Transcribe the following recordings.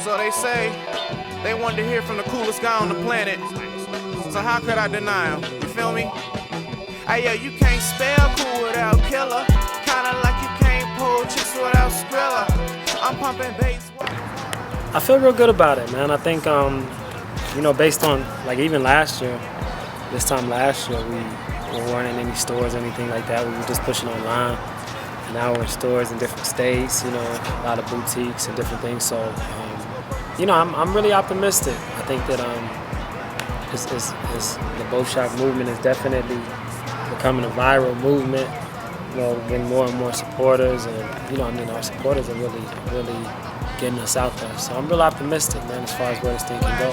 So they say they wanted to hear from the coolest guy on the planet. So how could I deny him? You feel me? Hey, yo, you can't spell cool without killer. Kinda like you can't pull chicks without Skrilla. I'm pumping bass. I feel real good about it, man. I think, you know, based on, like, even last year, this time last year, we weren't in any stores or anything like that. We were just pushing online. And now we're in stores in different states, you know, a lot of boutiques and different things. So, you know, I'm really optimistic. I think that the Boshok movement is definitely becoming a viral movement. You know, getting more and more supporters, and you know, I mean, our supporters are really getting us out there. So I'm real optimistic, man, as far as where this thing can go.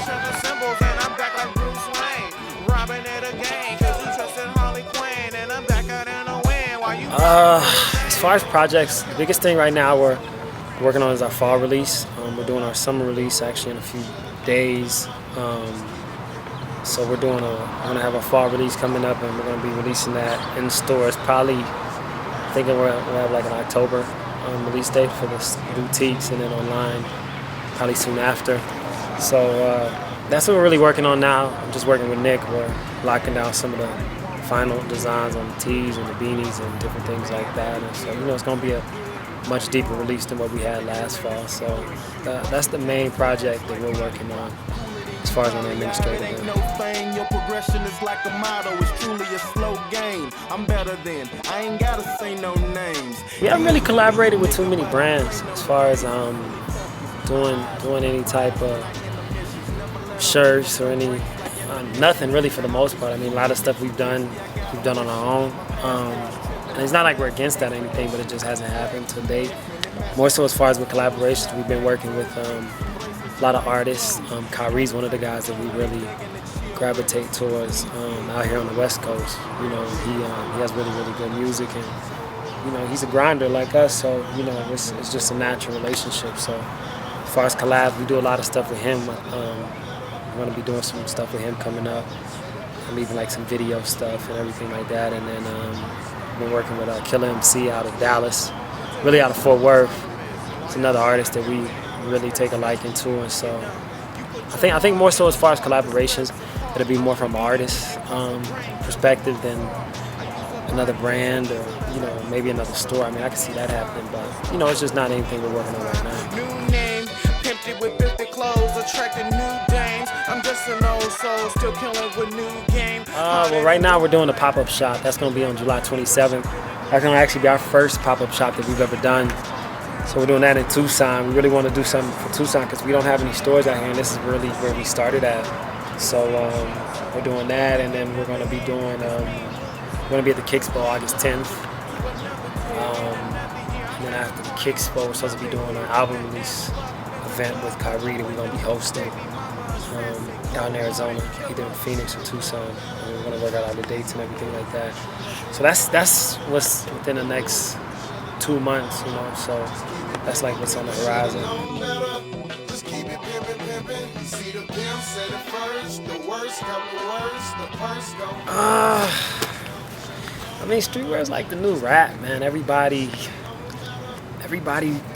As far as projects, the biggest thing right now we're working on is our fall release. We're doing our summer release actually in a few days. So we're gonna have a fall release coming up, and we're gonna be releasing that in stores. Probably thinking we'll have like an October release date for the boutiques, and then online probably soon after. So that's what we're really working on now. I'm just working with Nick. We're locking down some of the final designs on the tees and the beanies and different things like that. And so, you know, it's gonna be a much deeper release than what we had last fall. So that's the main project that we're working on as far as on the administrative end. Your progression is like a motto, it's truly a slow game. I'm better than, I ain't gotta say no names. We haven't really collaborated with too many brands as far as doing any type of shirts or any nothing really for the most part. I mean, a lot of stuff we've done on our own. And it's not like we're against that or anything, but it just hasn't happened to date. More so as far as with collaborations, we've been working with a lot of artists. Kyrie's one of the guys that we really gravitate towards out here on the West Coast. You know, he has really good music, and you know, he's a grinder like us. So you know, it's just a natural relationship. So as far as collabs, we do a lot of stuff with him. We're gonna be doing some stuff with him coming up, and even like some video stuff and everything like that. And then we've been working with K.MC out of Dallas, really out of Fort Worth. It's another artist that we really take a liking to, and so I think more so as far as collaborations, it'll be more from an artist perspective than another brand or, you know, maybe another store. I mean, I can see that happening, but you know, it's just not anything we're working on right now. New name, pimped it with 50 clothes, attracting new dames. I'm just an old soul, still killing with new game. Well, right now we're doing a pop-up shop. That's going to be on July 27th. That's going to actually be our first pop-up shop that we've ever done. So we're doing that in Tucson. We really want to do something for Tucson because we don't have any stores out here, and this is really where we started at. So we're doing that, and then we're going to be doing, we're going to be at the Kickspo August 10th. And then after the Kickspo, we're supposed to be doing an album release event with Kyrie that we're going to be hosting down in Arizona, either in Phoenix or Tucson. And we're going to work out all the dates and everything like that. So that's what's within the next 2 months, you know, so that's like what's on the horizon. I mean, streetwear is like the new rap, man. Everybody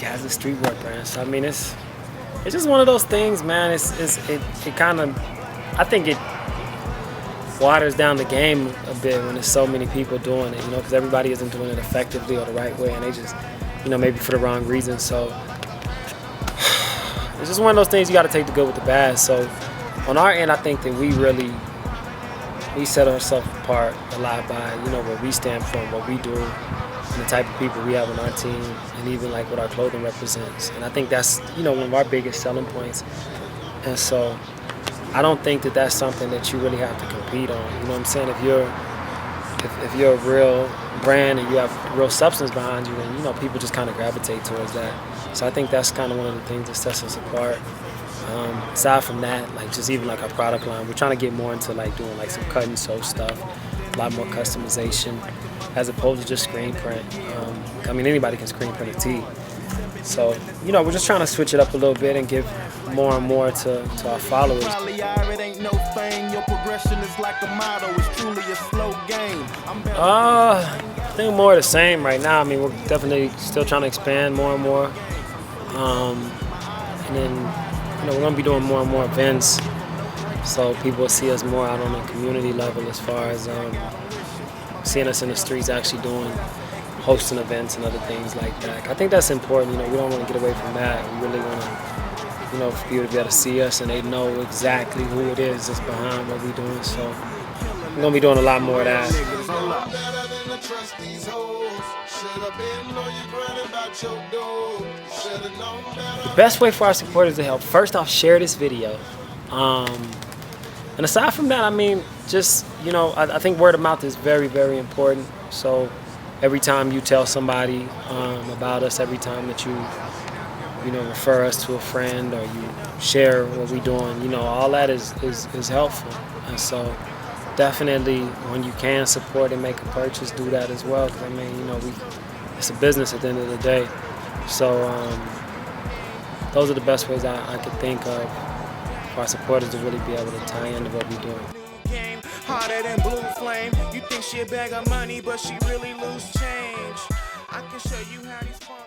has a streetwear brand. So I mean, it's just one of those things, man. It kind of, I think it waters down the game a bit when there's so many people doing it, you know, because everybody isn't doing it effectively or the right way, and they just, you know, maybe for the wrong reasons. So it's just one of those things you got to take the good with the bad. So on our end, I think that we set ourselves apart a lot by, you know, what we stand for and what we do and the type of people we have on our team, and even like what our clothing represents. And I think that's, you know, one of our biggest selling points. And so I don't think that that's something that you really have to compete on. You know what I'm saying? If you're a real brand and you have real substance behind you, then, you know, people just kind of gravitate towards that. So I think that's kind of one of the things that sets us apart. Aside from that, like just even like our product line, we're trying to get more into like doing like some cut and sew stuff, a lot more customization, as opposed to just screen print. I mean, anybody can screen print a tee. So, you know, we're just trying to switch it up a little bit and give more and more to our followers. I think more of the same right now. I mean, we're definitely still trying to expand more and more. And then we're gonna be doing more and more events, so people will see us more out on a community level as far as seeing us in the streets, actually hosting events and other things like that. I think that's important. We don't want to get away from that. We really want to, for people to be able to see us and they know exactly who it is that's behind what we're doing. So we're gonna be doing a lot more of that. The best way for our supporters to help, first off, share this video. And aside from that, I mean, just, I think word of mouth is very, very important. So every time you tell somebody about us, every time that you refer us to a friend or you share what we're doing, all that is helpful. And so definitely when you can support and make a purchase, do that as well. Because I mean, it's a business at the end of the day. So those are the best ways I could think of for our supporters to really be able to tie into what we're doing. Hotter than blue flame. You think she a bag of money, but she really lose change. I can show you how these funk